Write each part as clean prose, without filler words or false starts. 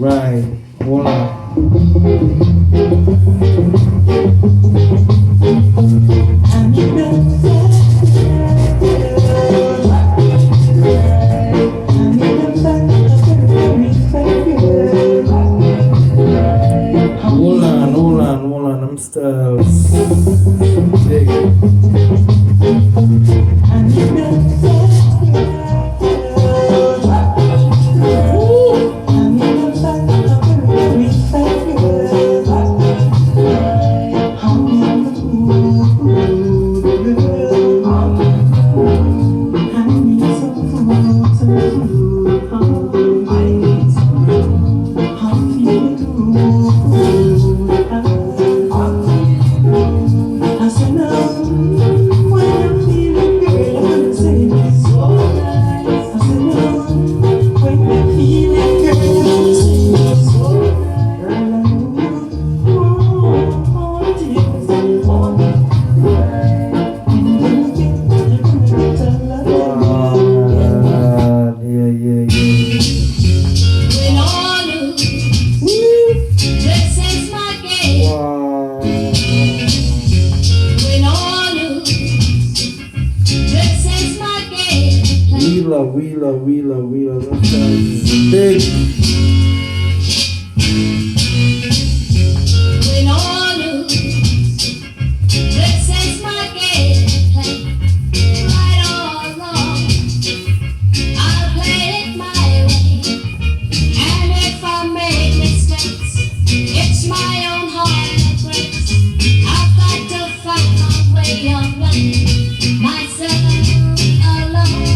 Right. Hold on. Hold on, I'm still digging. Wheeler. That's big. When all lose, this is my game. Right or wrong, I'll play it my way. And if I make mistakes, it's my own heart that breaks. I've got to find my way of life myself alone.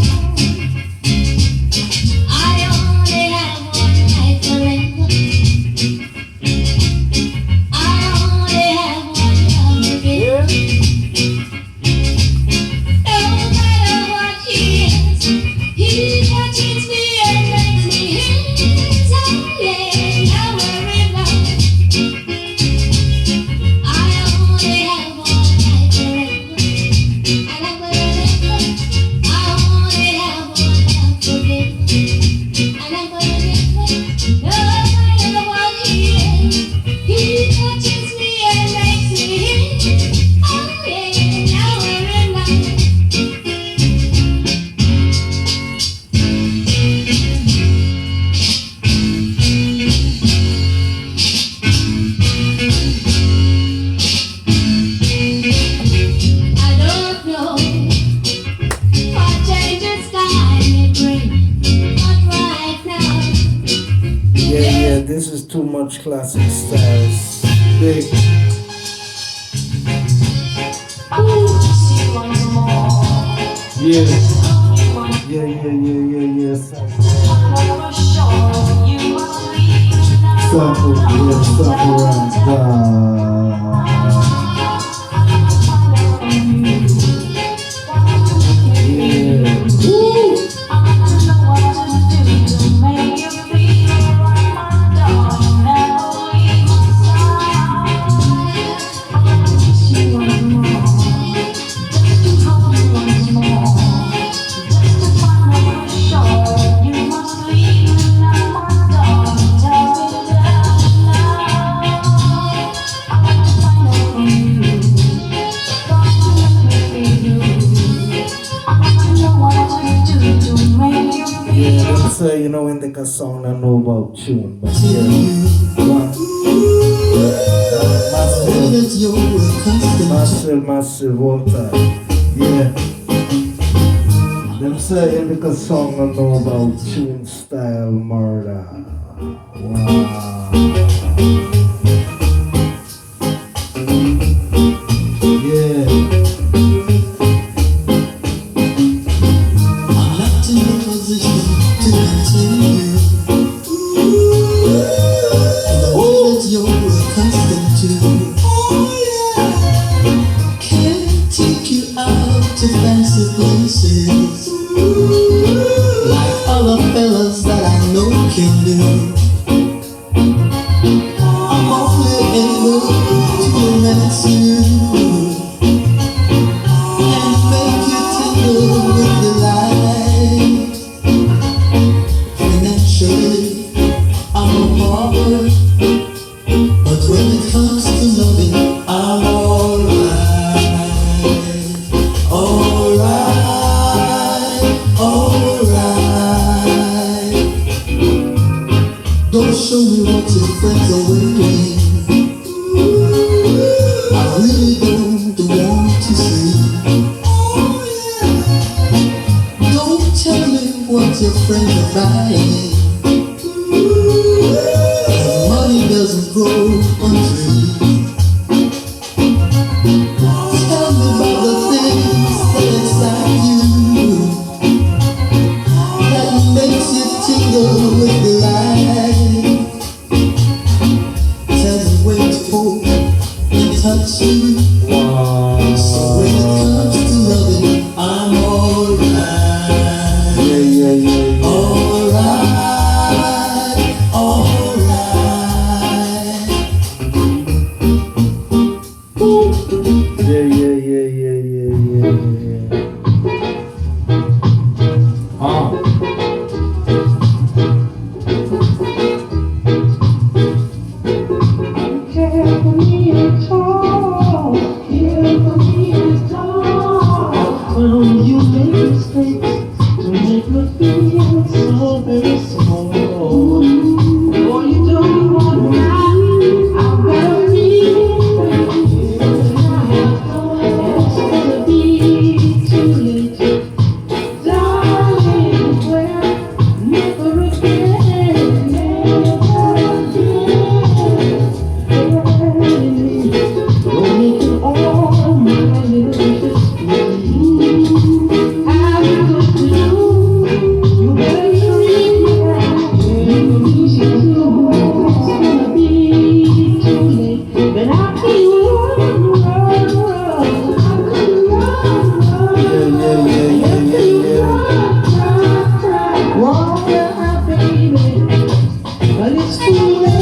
This is too much classic styles. Big. Yeah. Sample you know, Indika song I know about tune, but massive water. Yeah. Them say Indika song I know about tune style murder. Wow. Yeah. Like all the fellas that I know can do. I'm only able to romance you and make you tingle with delight. Financially, I'm a boy. friends are friends of mine. Money doesn't grow on trees. Tell me about the things that excite you, that makes you tingle with delight. Tell me when to hold and touch you. So when it comes to loving, I'm alright. Yeah, yeah, yeah, yeah. Alright, alright. Yeah, yeah, yeah, yeah, yeah, yeah, yeah. Care for me at all. Care for me at all. Well, you make mistakes to make me feel so very small. Oh, you don't want that. I'll bury you. It's gonna be too late. Darling, well, never again. Never again. You're making all my little wishes please. I'm good to you. You better treat me right. It's gonna be too late. But I can run. Yeah, yeah, yeah, yeah, yeah, yeah. Baby, but it's too late.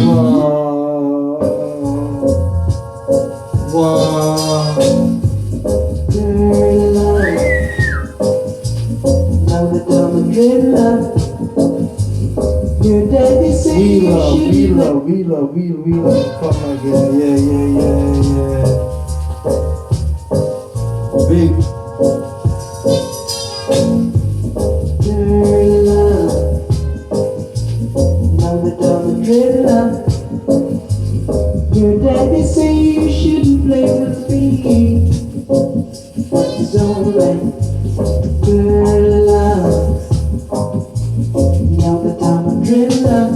Wow. Wow. Girl, love, now that I'm in love, your daddy say We you love, should we love, we love, we love. Come again. Yeah, yeah, yeah, yeah. Big. Girl, love, now that I'm in love, your daddy say you shouldn't play with me, but it's alright. Girl, love, now that I'm in love,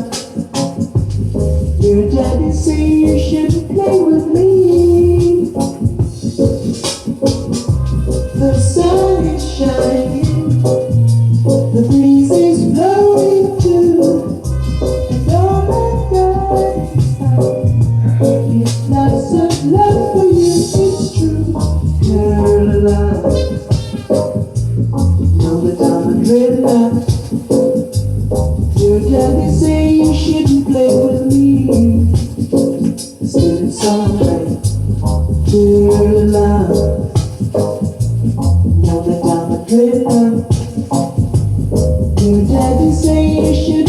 your daddy say you shouldn't play with me. The sun is shining, the breeze is blowing too, and all my God is out. It's lots of love for you, it's true. Girl, love, now that I'm in love, your daddy say you shouldn't play with me. Still it's alright. Girl, love, now that I'm in love, your daddy say you should